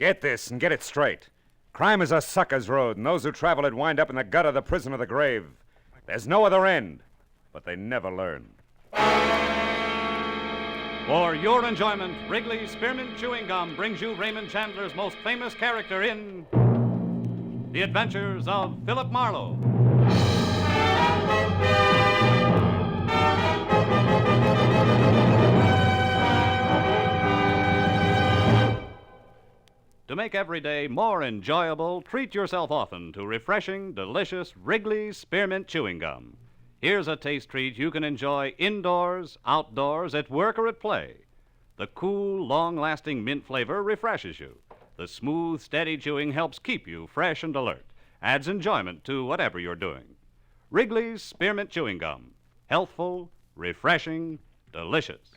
Get this and get it straight. Crime is a sucker's road, and those who travel it wind up in the gut of the prison of the grave. There's no other end, but they never learn. For your enjoyment, Wrigley's Spearmint Chewing Gum brings you Raymond Chandler's most famous character in The Adventures of Philip Marlowe. To make every day more enjoyable, treat yourself often to refreshing, delicious Wrigley's Spearmint Chewing Gum. Here's a taste treat you can enjoy indoors, outdoors, at work, or at play. The cool, long-lasting mint flavor refreshes you. The smooth, steady chewing helps keep you fresh and alert, adds enjoyment to whatever you're doing. Wrigley's Spearmint Chewing Gum. Healthful, refreshing, delicious.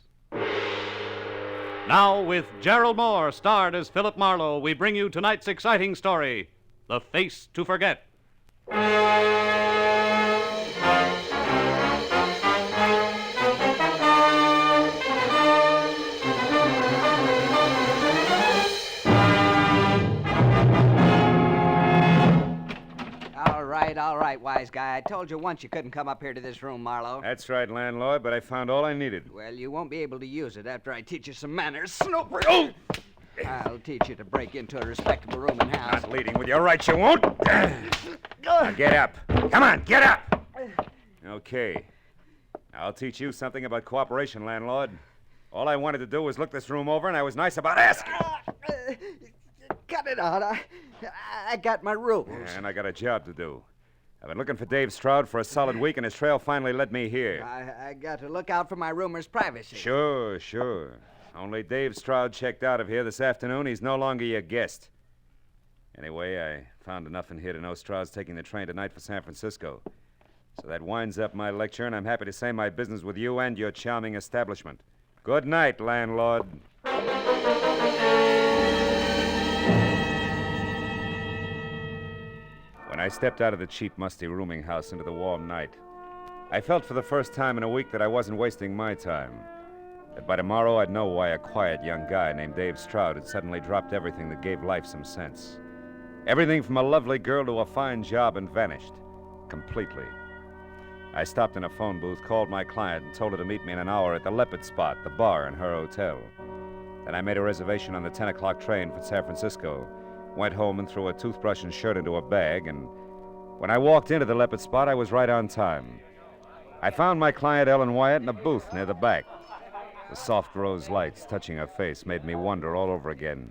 Now, with Gerald Moore starred as Philip Marlowe, we bring you tonight's exciting story, The Face to Forget. All right, wise guy. I told you once you couldn't come up here to this room, Marlowe. That's right, landlord, but I found all I needed. Well, you won't be able to use it after I teach you some manners. Snooper! Oh! I'll teach you to break into a respectable room and house. Not leading with your right, you won't. Now get up. Come on, get up. Okay. I'll teach you something about cooperation, landlord. All I wanted to do was look this room over, and I was nice about asking. Cut it out. I got my rules. And I got a job to do. I've been looking for Dave Stroud for a solid week, and his trail finally led me here. I got to look out for my roomer's privacy. Sure. Only Dave Stroud checked out of here this afternoon. He's no longer your guest. Anyway, I found enough in here to know Stroud's taking the train tonight for San Francisco. So that winds up my lecture, and I'm happy to say my business with you and your charming establishment. Good night, landlord. When I stepped out of the cheap, musty rooming house into the warm night, I felt for the first time in a week that I wasn't wasting my time. That by tomorrow I'd know why a quiet young guy named Dave Stroud had suddenly dropped everything that gave life some sense. Everything from a lovely girl to a fine job and vanished. Completely. I stopped in a phone booth, called my client, and told her to meet me in an hour at the Leopard Spot, the bar in her hotel. Then I made a reservation on the 10 o'clock train for San Francisco, went home and threw a toothbrush and shirt into a bag, and when I walked into the Leopard Spot, I was right on time. I found my client, Ellen Wyatt, in a booth near the back. The soft rose lights touching her face made me wonder all over again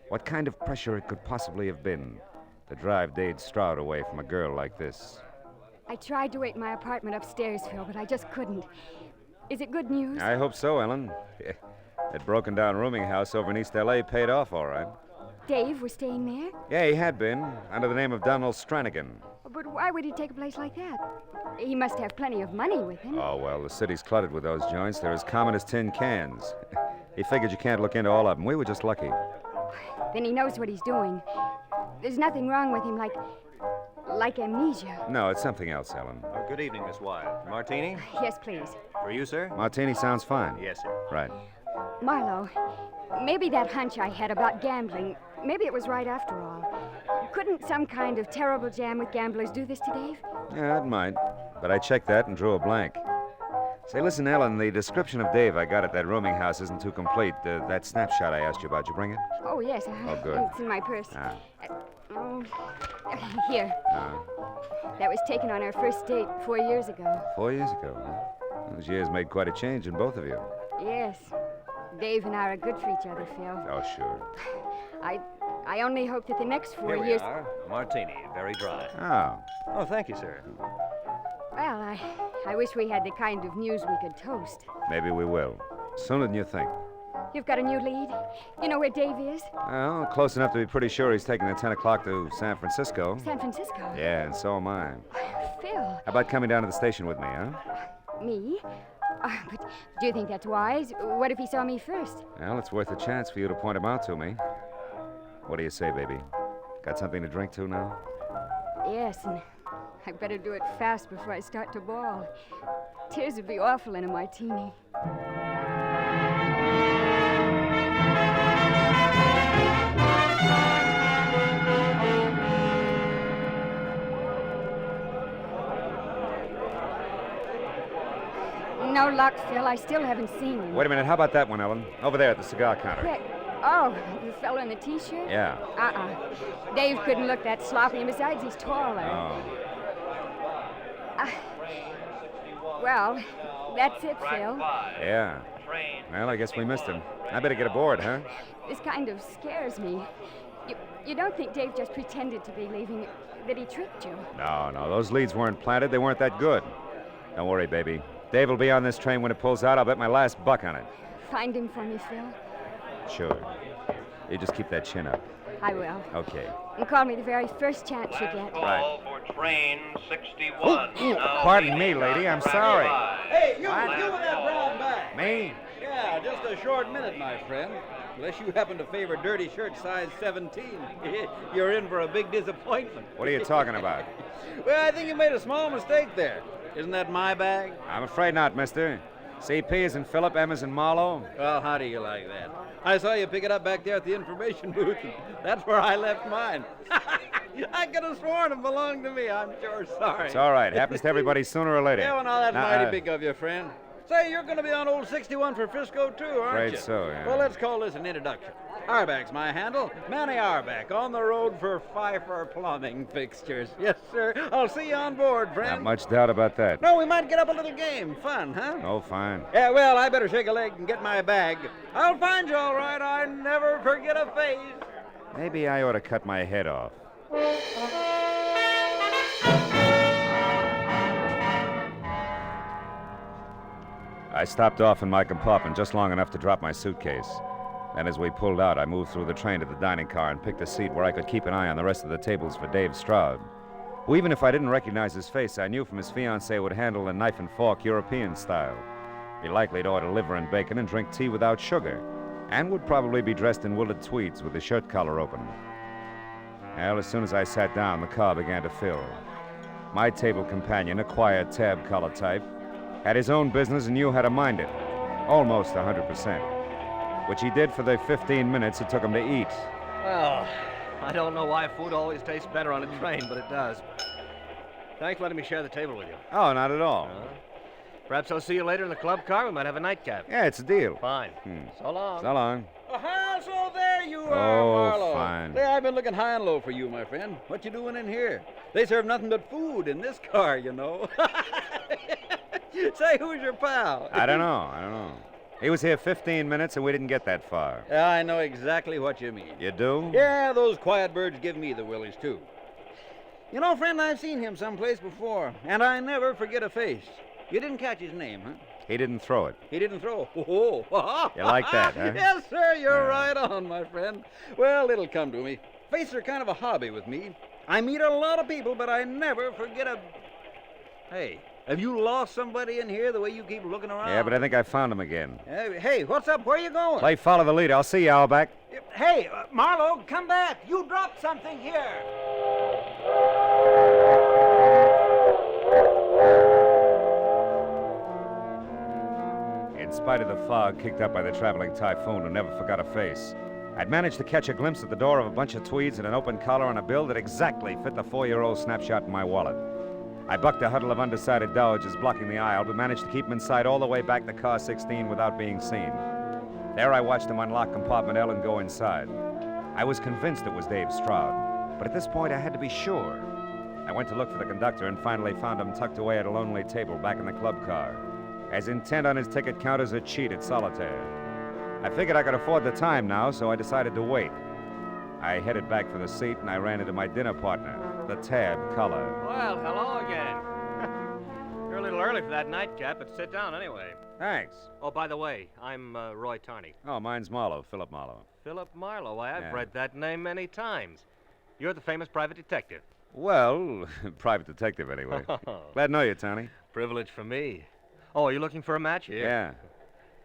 what kind of pressure it could possibly have been to drive Dave Stroud away from a girl like this. I tried to wait in my apartment upstairs, Phil, but I just couldn't. Is it good news? I hope so, Ellen. That broken-down rooming house over in East L.A. paid off all right. Dave was staying there? Yeah, he had been, under the name of Donald Stranigan. But why would he take a place like that? He must have plenty of money with him. Oh, well, the city's cluttered with those joints. They're as common as tin cans. He figured you can't look into all of them. We were just lucky. Then he knows what he's doing. There's nothing wrong with him, like amnesia. No, it's something else, Ellen. Good evening, Miss Wyatt. Martini? Yes, please. For you, sir? Martini sounds fine. Yes, sir. Right. Marlowe, maybe that hunch I had about gambling, maybe it was right after all. Couldn't some kind of terrible jam with gamblers do this to Dave? Yeah, it might. But I checked that and drew a blank. Say, listen, Ellen, the description of Dave I got at that rooming house isn't too complete. That snapshot I asked you about, you bring it? Oh, yes. Oh, good. It's in my purse. Ah. Here. That was taken on our first date 4 years ago. 4 years ago, huh? Those years made quite a change in both of you. Yes. Dave and I are good for each other, Phil. Oh, sure. I only hope that the next 4 Here years... we are. Martini, very dry. Oh. Oh, thank you, sir. Well, I wish we had the kind of news we could toast. Maybe we will. Sooner than you think. You've got a new lead? You know where Dave is? Well, close enough to be pretty sure he's taking the 10 o'clock to San Francisco. San Francisco? Yeah, and so am I. Phil. How about coming down to the station with me, huh? Me? But do you think that's wise? What if he saw me first? Well, it's worth a chance for you to point him out to me. What do you say, baby? Got something to drink to now? Yes, and I better do it fast before I start to bawl. Tears would be awful in a martini. No luck, Phil. I still haven't seen him. Wait a minute. How about that one, Ellen? Over there at the cigar counter. Quick. Oh, the fellow in the T-shirt? Yeah. Dave couldn't look that sloppy, and besides, he's taller. Oh. Well, that's it, Phil. Yeah. Well, I guess we missed him. I better get aboard, huh? This kind of scares me. You don't think Dave just pretended to be leaving, that he tricked you? No. Those leads weren't planted. They weren't that good. Don't worry, baby. Dave will be on this train when it pulls out. I'll bet my last buck on it. Find him for me, Phil. Sure. You just keep that chin up. I will. Okay. And call me the very first chance you get. Right. For train 61. Pardon me, lady. I'm sorry. Hey, you with that brown bag. Me? Yeah, just a short minute, my friend. Unless you happen to favor dirty shirt size 17, you're in for a big disappointment. What are you talking about? Well, I think you made a small mistake there. Isn't that my bag? I'm afraid not, mister. CP is in Philip, M is in Marlowe. Well, how do you like that? I saw you pick it up back there at the information booth. That's where I left mine. I could have sworn it belonged to me. I'm sure sorry. It's all right. Happens to everybody sooner or later. Yeah, well, now that's Now, mighty big of you, friend. Say, you're going to be on old 61 for Frisco, too, aren't Afraid you? so, yeah. Well, let's call this an introduction. Arback's my handle. Manny Arback, on the road for Pfeiffer Plumbing Fixtures. Yes, sir. I'll see you on board, friend. Not much doubt about that. No, we might get up a little game. Fun, huh? Oh, fine. Yeah, well, I better shake a leg and get my bag. I'll find you all right. I never forget a face. Maybe I ought to cut my head off. I stopped off in my compartment just long enough to drop my suitcase. Then as we pulled out, I moved through the train to the dining car and picked a seat where I could keep an eye on the rest of the tables for Dave Stroud, who, even if I didn't recognize his face, I knew from his fiancée would handle a knife and fork European style. Be likely to order liver and bacon and drink tea without sugar, and would probably be dressed in wooled tweeds with the shirt collar open. Well, as soon as I sat down, the car began to fill. My table companion, a quiet tab collar type, had his own business and knew how to mind it, almost 100%, which he did for the 15 minutes it took him to eat. Well, I don't know why food always tastes better on a train, but it does. Thanks for letting me share the table with you. Oh, not at all. Perhaps I'll see you later in the club car. We might have a nightcap. Yeah, it's a deal. Fine. So long. So long. So there you are, Oh, Marlowe. fine. Say, I've been looking high and low for you, my friend. What you doing in here? They serve nothing but food in this car, you know. Say, who's your pal? I don't know. He was here 15 minutes and we didn't get that far. Yeah, I know exactly what you mean. You do? Yeah, those quiet birds give me the willies, too. You know, friend, I've seen him someplace before, and I never forget a face. You didn't catch his name, huh? He didn't throw it. He didn't throw. Oh. You like that, huh? Yes, sir, you're Yeah. right on, my friend. Well, it'll come to me. Faces are kind of a hobby with me. I meet a lot of people, but I never forget a... Hey, have you lost somebody in here the way you keep looking around? Yeah, but I think I found him again. Hey, what's up? Where are you going? Play follow the leader. I'll see you, Owlback. Hey, Marlowe, come back. You dropped something here. In spite of the fog kicked up by the traveling typhoon who never forgot a face, I'd managed to catch a glimpse at the door of a bunch of tweeds and an open collar on a bill that exactly fit the 4-year-old snapshot in my wallet. I bucked a huddle of undecided dowagers blocking the aisle, but managed to keep them inside all the way back to car 16 without being seen. There I watched them unlock compartment L and go inside. I was convinced it was Dave Stroud, but at this point I had to be sure. I went to look for the conductor and finally found him tucked away at a lonely table back in the club car, as intent on his ticket count as a cheat at solitaire. I figured I could afford the time now, so I decided to wait. I headed back for the seat and I ran into my dinner partner, the tab color. Well, hello again. You're a little early for that nightcap, but sit down anyway. Thanks. Oh, by the way, I'm Roy Tarney. Oh, mine's Marlowe, Philip Marlowe. Philip Marlowe. Why, I've Yeah. read that name many times. You're the famous private detective. Well, private detective anyway. Glad to know you, Tony. Privilege for me. Oh, are you looking for a match here? Yeah.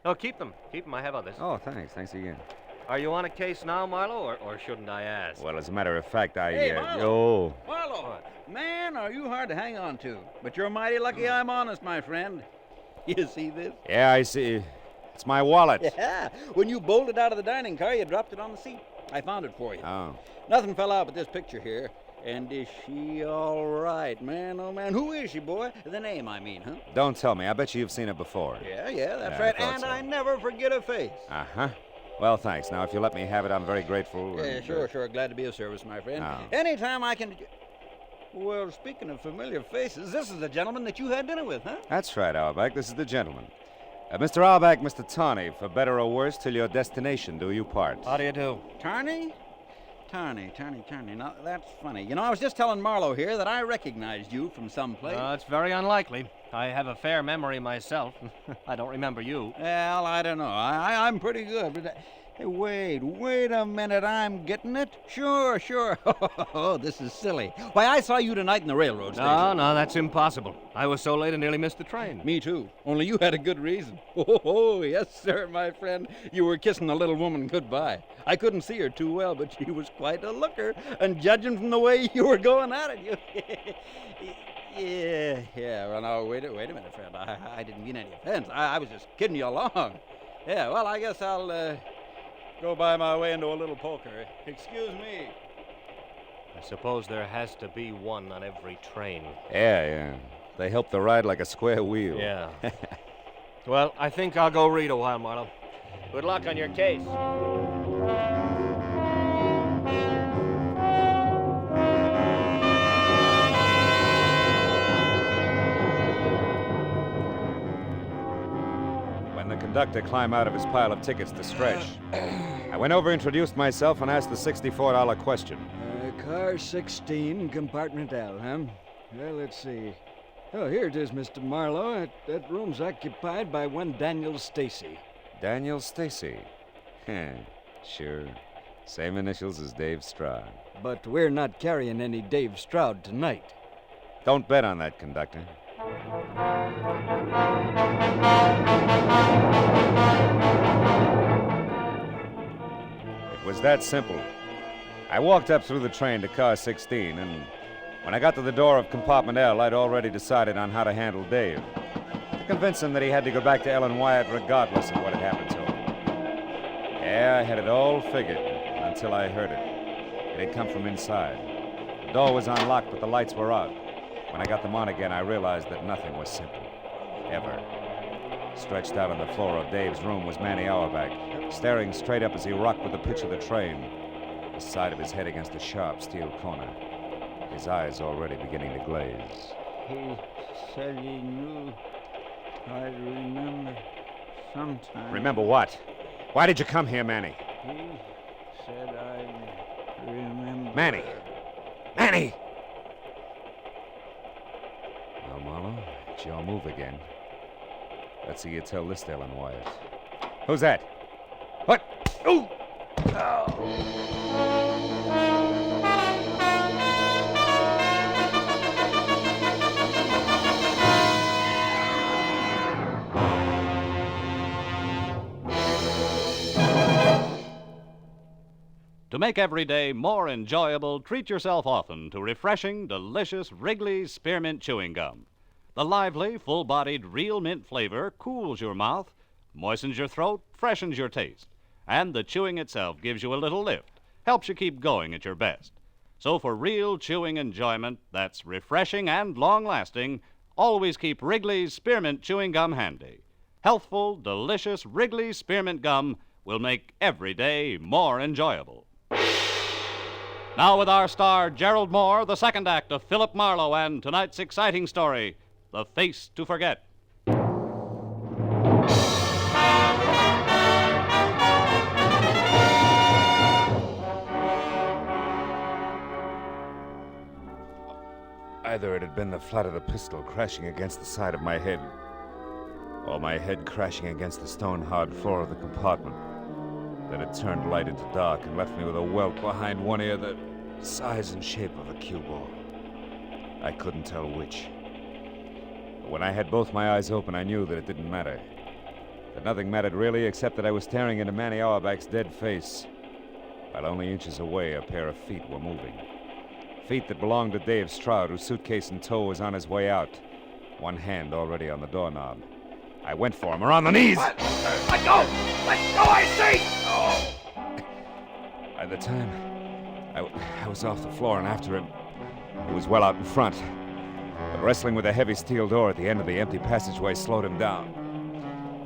No, keep them. Keep them. I have others. Oh, thanks. Thanks again. Are you on a case now, Marlowe, or shouldn't I ask? Well, as a matter of fact, Hey, oh. Marlowe, man, are you hard to hang on to. But you're mighty lucky I'm honest, my friend. You see this? Yeah, I see. It's my wallet. Yeah. When you bolted out of the dining car, you dropped it on the seat. I found it for you. Oh. Nothing fell out but this picture here. And is she all right, man? Oh, man. Who is she, boy? The name, I mean, huh? Don't tell me. I bet you've seen her before. Yeah, that's Yeah, I right. thought And so. I never forget a face. Uh-huh. Well, thanks. Now, if you let me have it, I'm very grateful. Yeah, and, sure. Glad to be of service, my friend. Oh. Anytime I can... Well, speaking of familiar faces, this is the gentleman that you had dinner with, huh? That's right, Auerbach. This is the gentleman. Mr. Auerbach, Mr. Tawney, for better or worse, till your destination do you part. How do you do? Tarney? Tarney. Now, that's funny. You know, I was just telling Marlowe here that I recognized you from someplace. It's very unlikely. I have a fair memory myself. I don't remember you. Well, I don't know. I'm pretty good, but... Hey, wait a minute. I'm getting it? Sure. Oh, this is silly. Why, I saw you tonight in the railroad station. No, that's impossible. I was so late I nearly missed the train. Me too. Only you had a good reason. Oh, yes, sir, my friend. You were kissing the little woman goodbye. I couldn't see her too well, but she was quite a looker. And judging from the way you were going at it, you... Yeah. Well, no, wait a minute, friend. I didn't mean any offense. I was just kidding you along. Yeah, well, I guess I'll go by my way into a little poker. Excuse me. I suppose there has to be one on every train. Yeah. They help the ride like a square wheel. Yeah. Well, I think I'll go read a while, Marlowe. Good luck on your case. The conductor climbed out of his pile of tickets to stretch. I went over, introduced myself, and asked the $64 question. Car 16, compartment L, huh? Well, let's see. Oh, here it is, Mr. Marlowe. That room's occupied by one Daniel Stacy. Daniel Stacy? Sure. Same initials as Dave Stroud. But we're not carrying any Dave Stroud tonight. Don't bet on that, conductor. It was that simple. I walked up through the train to car 16, and when I got to the door of compartment L, I'd already decided on how to handle Dave. To convince him that he had to go back to Ellen Wyatt regardless of what had happened to him. Yeah, I had it all figured until I heard it. It had come from inside. The door was unlocked, but the lights were out. When I got them on again, I realized that nothing was simple. Ever. Stretched out on the floor of Dave's room was Manny Auerbach, staring straight up as he rocked with the pitch of the train, the side of his head against a sharp steel corner, his eyes already beginning to glaze. He said he knew I'd remember sometime. Remember what? Why did you come here, Manny? He said I'd remember. Manny! Manny! Well, Marlowe, it's your move again. Let's see you tell this to Ellen Wyatt. Who's that? What? Ooh! To make every day more enjoyable, treat yourself often to refreshing, delicious Wrigley's Spearmint Chewing Gum. The lively, full-bodied real mint flavor cools your mouth, moistens your throat, freshens your taste. And the chewing itself gives you a little lift, helps you keep going at your best. So for real chewing enjoyment that's refreshing and long-lasting, always keep Wrigley's Spearmint Chewing Gum handy. Healthful, delicious Wrigley's Spearmint Gum will make every day more enjoyable. Now with our star, Gerald Moore, the second act of Philip Marlowe and tonight's exciting story, The Face to Forget. Either it had been the flat of the pistol crashing against the side of my head, or my head crashing against the stone-hard floor of the compartment that had turned light into dark and left me with a welt behind one ear the size and shape of a cue ball. I couldn't tell which. But when I had both my eyes open, I knew that it didn't matter. That nothing mattered really, except that I was staring into Manny Auerbach's dead face, while only inches away a pair of feet were moving. Feet that belonged to Dave Stroud, whose suitcase in tow was on his way out, one hand already on the doorknob. I went for him, around the knees. Let go! Let go, I say! By the time I was off the floor and after him, He was well out in front, but wrestling with a heavy steel door at the end of the empty passageway slowed him down.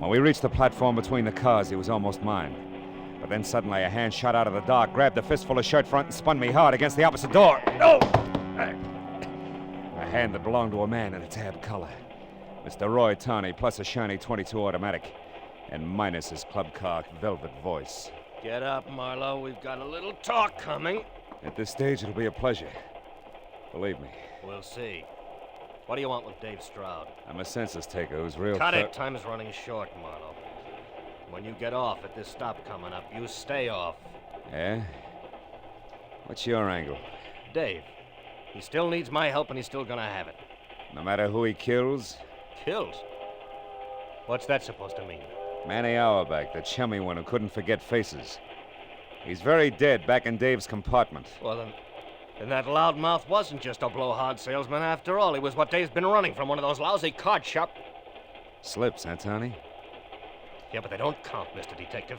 When we reached the platform between the cars, he was almost mine. But then suddenly a hand shot out of the dark, grabbed a fistful of shirt front, and spun me hard against the opposite door. No! A hand that belonged to a man in a tab collar. Mr. Roy Tawney, plus a shiny .22 automatic, and minus his club car velvet voice. Get up, Marlowe. We've got a little talk coming. At this stage, it'll be a pleasure. Believe me. We'll see. What do you want with Dave Stroud? I'm a census taker who's real... Cut it. Time's running short, Marlowe. When you get off at this stop coming up, you stay off. Yeah? What's your angle? Dave. He still needs my help, and he's still gonna have it. No matter who he kills? Kills? What's that supposed to mean? Manny Auerbach, the chummy one who couldn't forget faces. He's very dead back in Dave's compartment. Well, then that loudmouth wasn't just a blowhard salesman after all. He was what Dave's been running from, one of those lousy card shop... Slips, huh, Tony? Yeah, but they don't count, Mr. Detective.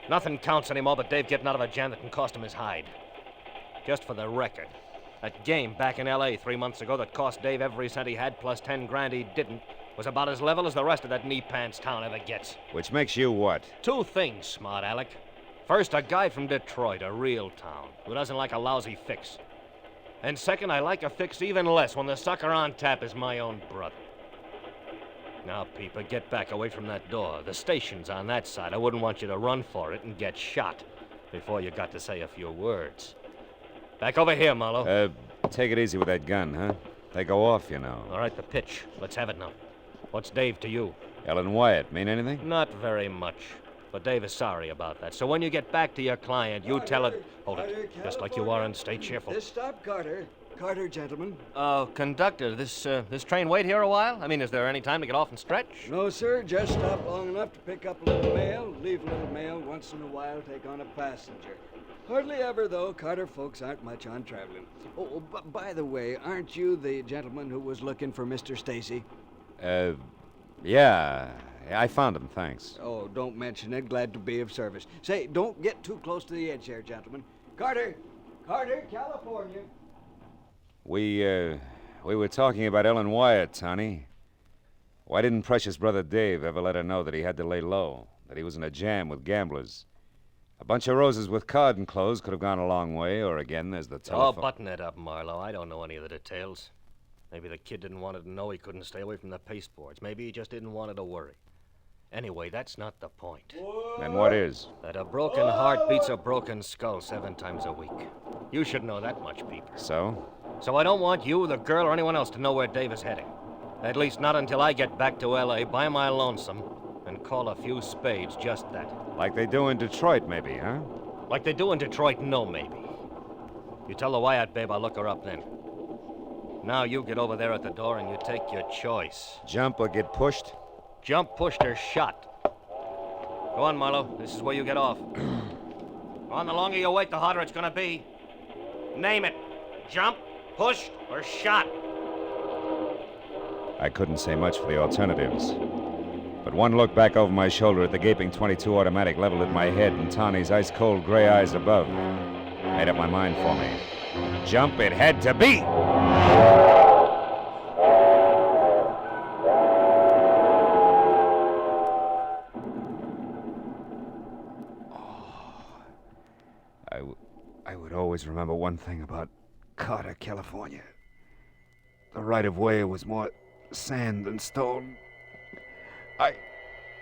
Nothing counts anymore but Dave getting out of a jam that can cost him his hide. Just for the record, that game back in L.A. 3 months ago that cost Dave every cent he had plus 10 grand he didn't was about as level as the rest of that knee-pants town ever gets. Which makes you what? Two things, smart Alec. First, a guy from Detroit, a real town, who doesn't like a lousy fix. And second, I like a fix even less when the sucker on tap is my own brother. Now, Peeper, get back away from that door. The station's on that side. I wouldn't want you to run for it and get shot before you got to say a few words. Back over here, Marlowe. Take it easy with that gun, huh? They go off, you know. All right, the pitch. Let's have it now. What's Dave to you? Ellen Wyatt, mean anything? Not very much. But Dave is sorry about that. So when you get back to your client, you tell it... Hold it. Just like you are, and stay cheerful. This stop, Carter. Carter, gentlemen. Conductor, this train wait here a while? I mean, is there any time to get off and stretch? No, sir. Just stop long enough to pick up a little mail, leave a little mail, once in a while take on a passenger. Hardly ever, though. Carter folks aren't much on traveling. Oh, by the way, aren't you the gentleman who was looking for Mr. Stacy? Yeah. I found him, thanks. Oh, don't mention it. Glad to be of service. Say, don't get too close to the edge there, gentlemen. Carter! Carter, California. We were talking about Ellen Wyatt, Tony. Why didn't precious brother Dave ever let her know that he had to lay low, that he was in a jam with gamblers? A bunch of roses with card enclosed could have gone a long way, or again, there's the telephone. Oh, button it up, Marlowe. I don't know any of the details. Maybe the kid didn't want her to know he couldn't stay away from the pasteboards. Maybe he just didn't want her to worry. Anyway, that's not the point. Then what is? That a broken heart beats a broken skull 7 times a week. You should know that much, Peeper. So? So I don't want you, the girl, or anyone else to know where Dave is heading. At least not until I get back to L.A. by my lonesome and call a few spades, just that. Like they do in Detroit, maybe, huh? Like they do in Detroit, no, maybe. You tell the Wyatt babe I'll look her up then. Now you get over there at the door and you take your choice. Jump or get pushed? Jump, pushed, or shot. Go on, Marlowe. This is where you get off. Go on, the longer you wait, the harder it's gonna be. Name it. Jump, pushed, or shot. I couldn't say much for the alternatives. But one look back over my shoulder at the gaping .22 automatic leveled at my head and Tawny's ice-cold gray eyes above made up my mind for me. Jump it had to be! I would always remember one thing about Carter, California. The right-of-way was more sand than stone.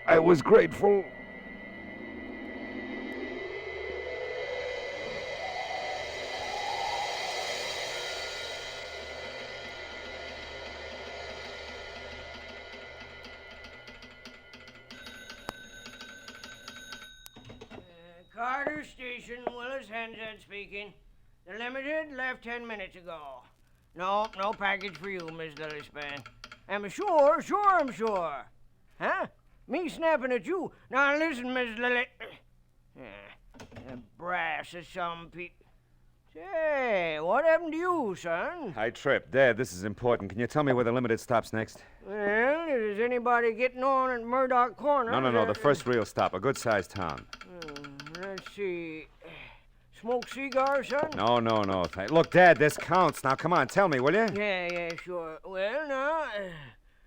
I was grateful. Carter Station, Willis Henshead speaking. The Limited left 10 minutes ago. No package for you, Miss Lillyspan. I'm sure, I'm sure. Huh? Me snapping at you. Now listen, Miss Lily. The brass of some people. Say, what happened to you, son? I tripped. Dad, this is important. Can you tell me where the Limited stops next? Well, is anybody getting on at Murdoch Corner? No. The first real stop. A good-sized town. Let's see. smoke cigars, son? No. Look, Dad, this counts. Now, come on, tell me, will you? Yeah, sure. Well, now,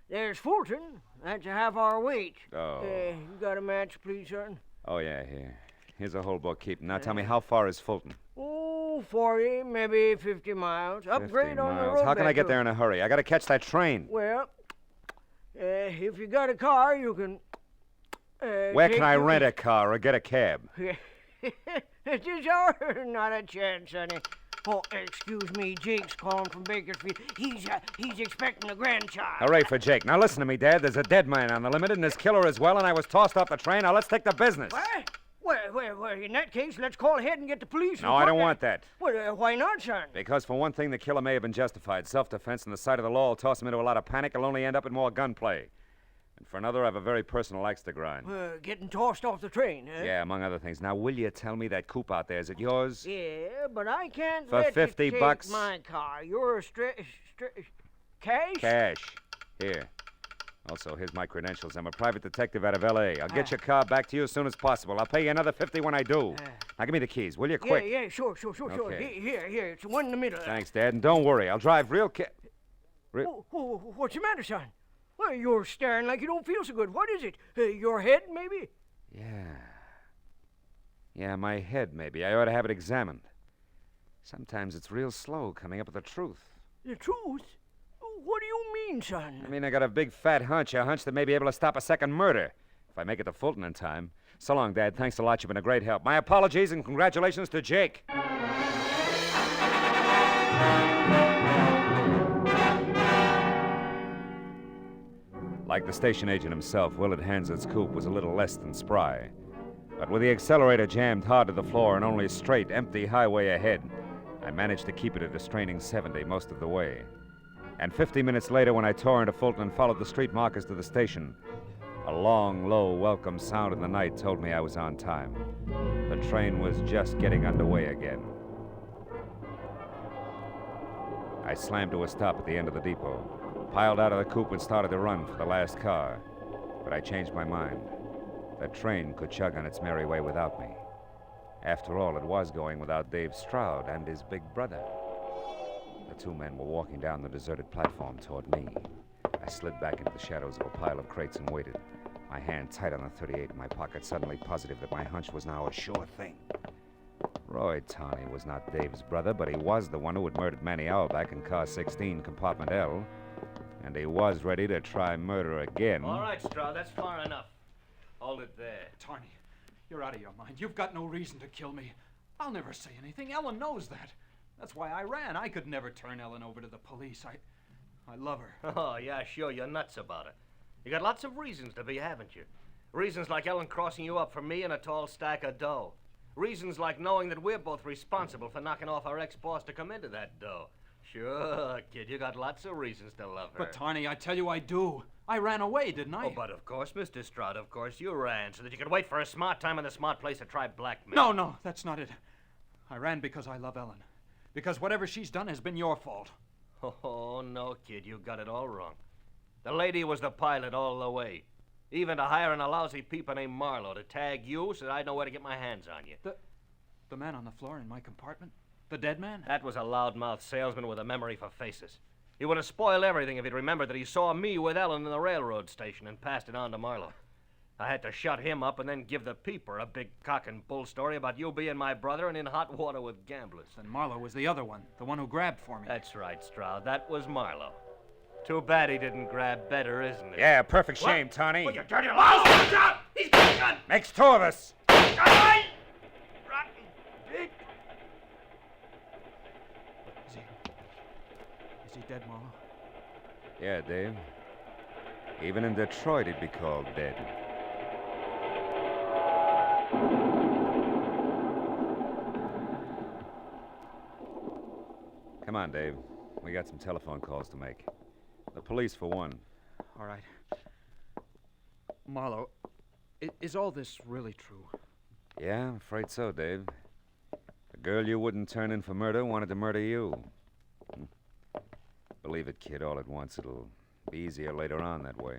there's Fulton. That's a half-hour wait. Oh. You got a match, please, son? Oh, yeah, here. Here's a whole bookkeeping. Now, tell me, how far is Fulton? Oh, 40, maybe 50 miles. Upgrade 50 on the miles. road. How can I back get to- there in a hurry? I gotta catch that train. Well, if you got a car, you can... Where can I rent a car or get a cab? It is our not a chance, sonny. Oh, excuse me, Jake's calling from Bakersfield. He's expecting a grandchild. Hooray for Jake. Now, listen to me, Dad. There's a dead man on the limited and his killer as well, and I was tossed off the train. Now, let's take the business. What? Well, in that case, let's call ahead and get the police. No, I don't want that. Well, why not, son? Because, for one thing, the killer may have been justified. Self-defense and the sight of the law will toss him into a lot of panic. He'll only end up in more gunplay. And for another, I have a very personal axe to grind. Getting tossed off the train, huh? Yeah, among other things. Now, will you tell me that coupe out there, is it yours? Yeah, but I can't For let 50 you take bucks? my car. You're a cash? Cash. Here. Also, here's my credentials. I'm a private detective out of L.A. I'll get your car back to you as soon as possible. I'll pay you another 50 when I do. Now, give me the keys, will you? Quick. Yeah, sure. Okay. Here. It's the one in the middle. Thanks, Dad. And don't worry. I'll drive real What's the matter, son? Well, you're staring like you don't feel so good. What is it? Your head, maybe? Yeah, my head, maybe. I ought to have it examined. Sometimes it's real slow coming up with the truth. The truth? What do you mean, son? I mean, I got a big fat hunch, a hunch that may be able to stop a second murder. If I make it to Fulton in time. So long, Dad. Thanks a lot. You've been a great help. My apologies and congratulations to Jake. Like the station agent himself, Willard Hansard's coupe was a little less than spry. But with the accelerator jammed hard to the floor and only a straight, empty highway ahead, I managed to keep it at a straining 70 most of the way. And 50 minutes later, when I tore into Fulton and followed the street markers to the station, a long, low, welcome sound in the night told me I was on time. The train was just getting underway again. I slammed to a stop at the end of the depot, piled out of the coupe and started to run for the last car. But I changed my mind. The train could chug on its merry way without me. After all, it was going without Dave Stroud and his big brother. The two men were walking down the deserted platform toward me. I slid back into the shadows of a pile of crates and waited, my hand tight on the .38 in my pocket, suddenly positive that my hunch was now a sure thing. Roy Tawney was not Dave's brother, but he was the one who had murdered Manny Auerbach in car 16, compartment L. And he was ready to try murder again. All right, Stroud, that's far enough. Hold it there. Tawney, you're out of your mind. You've got no reason to kill me. I'll never say anything. Ellen knows that. That's why I ran. I could never turn Ellen over to the police. I love her. Oh, yeah, sure, you're nuts about it. You got lots of reasons to be, haven't you? Reasons like Ellen crossing you up for me and a tall stack of dough. Reasons like knowing that we're both responsible for knocking off our ex-boss to come into that dough. Sure, kid, you got lots of reasons to love her. But, Tawney, I tell you I do. I ran away, didn't I? Oh, but of course, Mr. Stroud, of course you ran so that you could wait for a smart time and a smart place to try blackmail. No, that's not it. I ran because I love Ellen. Because whatever she's done has been your fault. Oh, no, kid, you got it all wrong. The lady was the pilot all the way. Even to hiring a lousy peeper named Marlowe to tag you so that I'd know where to get my hands on you. The man on the floor in my compartment? The dead man? That was a loudmouth salesman with a memory for faces. He would have spoiled everything if he'd remembered that he saw me with Ellen in the railroad station and passed it on to Marlowe. I had to shut him up and then give the peeper a big cock and bull story about you being my brother and in hot water with gamblers. And Marlowe was the other one, the one who grabbed for me. That's right, Stroud. That was Marlowe. Too bad he didn't grab better, isn't it? Yeah, perfect shame, Tawney. Oh, you dirty louse! Watch out! He's got a gun! Makes two of us. Rotten pig! Is he dead, Marlowe? Yeah, Dave. Even in Detroit, he'd be called dead. Come on, Dave. We got some telephone calls to make. The police, for one. All right. Marlowe, is all this really true? Yeah, I'm afraid so, Dave. The girl you wouldn't turn in for murder wanted to murder you. Believe it, kid, all at once. It'll be easier later on that way.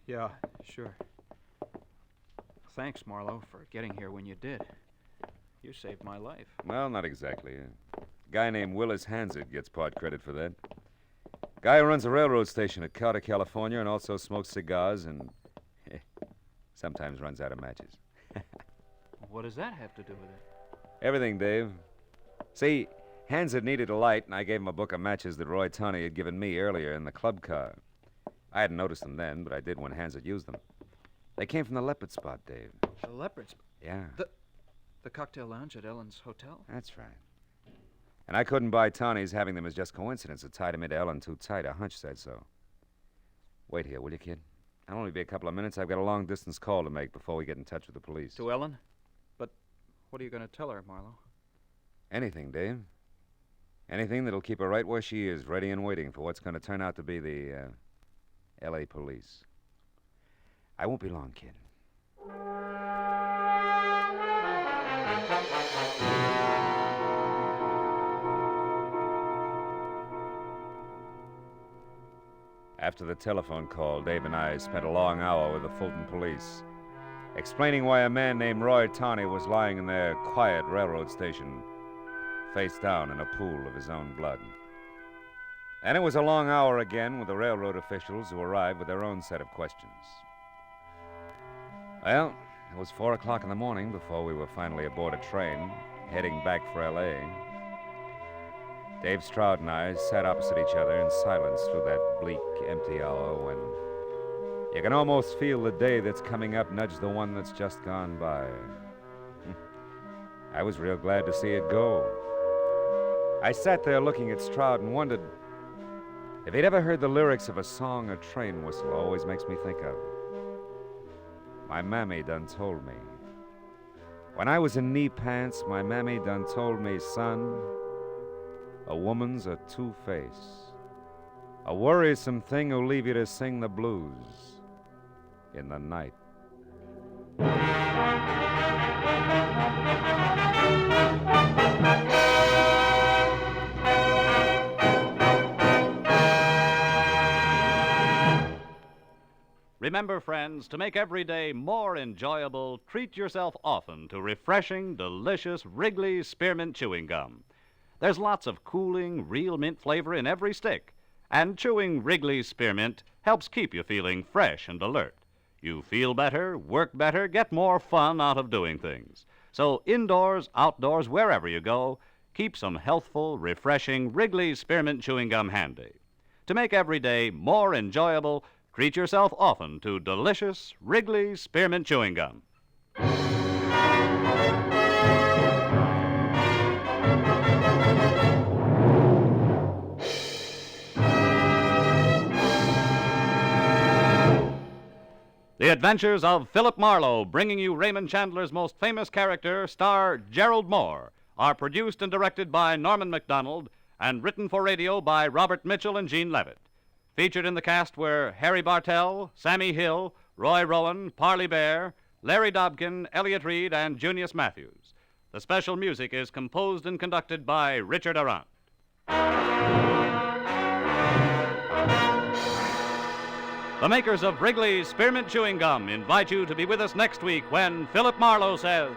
Yeah, sure. Thanks, Marlowe, for getting here when you did. You saved my life. Well, not exactly. A guy named Willis Hansard gets part credit for that. Guy who runs a railroad station at Carter, California, and also smokes cigars and sometimes runs out of matches. What does that have to do with it? Everything, Dave. See, Hansard needed a light, and I gave him a book of matches that Roy Tawney had given me earlier in the club car. I hadn't noticed them then, but I did when Hansard used them. They came from the Leopard Spot, Dave. The Leopard Spot? Yeah. The cocktail lounge at Ellen's hotel? That's right. And I couldn't buy Tawney's having them as just coincidence. It tied him into Ellen too tight. A hunch said so. Wait here, will you, kid? I'll only be a couple of minutes. I've got a long-distance call to make before we get in touch with the police. To Ellen? But what are you going to tell her, Marlowe? Anything, Dave. Anything that'll keep her right where she is, ready and waiting for what's going to turn out to be the L.A. police. I won't be long, kid. After the telephone call, Dave and I spent a long hour with the Fulton police, explaining why a man named Roy Tawney was lying in their quiet railroad station, face down in a pool of his own blood. And it was a long hour again with the railroad officials who arrived with their own set of questions. Well, it was 4 o'clock in the morning before we were finally aboard a train, heading back for L.A. Dave Stroud and I sat opposite each other in silence through that bleak, empty hour when you can almost feel the day that's coming up nudge the one that's just gone by. I was real glad to see it go. I sat there looking at Stroud and wondered if he'd ever heard the lyrics of a song a train whistle always makes me think of. My mammy done told me. When I was in knee pants, my mammy done told me, son, a woman's a two-face, a worrisome thing who'll leave you to sing the blues in the night. Remember, friends, to make every day more enjoyable, treat yourself often to refreshing, delicious Wrigley's Spearmint Chewing Gum. There's lots of cooling, real mint flavor in every stick, and chewing Wrigley's Spearmint helps keep you feeling fresh and alert. You feel better, work better, get more fun out of doing things. So indoors, outdoors, wherever you go, keep some healthful, refreshing Wrigley's Spearmint Chewing Gum handy. To make every day more enjoyable, treat yourself often to delicious Wrigley's Spearmint Chewing Gum. The Adventures of Philip Marlowe, bringing you Raymond Chandler's most famous character, star Gerald Moore, are produced and directed by Norman MacDonald and written for radio by Robert Mitchell and Gene Levitt. Featured in the cast were Harry Bartell, Sammy Hill, Roy Rowan, Parley Bear, Larry Dobkin, Elliott Reed, and Junius Matthews. The special music is composed and conducted by Richard Arant. The makers of Wrigley's Spearmint Chewing Gum invite you to be with us next week when Philip Marlowe says,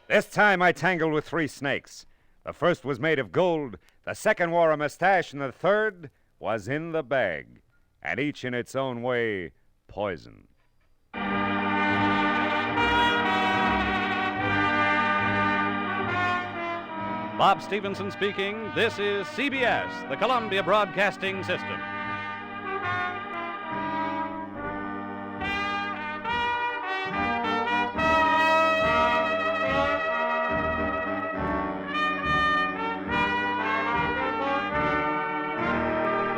This time I tangled with 3 snakes. The first was made of gold, the second wore a mustache, and the third was in the bag, and each in its own way poison. Bob Stevenson speaking. This is CBS, the Columbia Broadcasting System.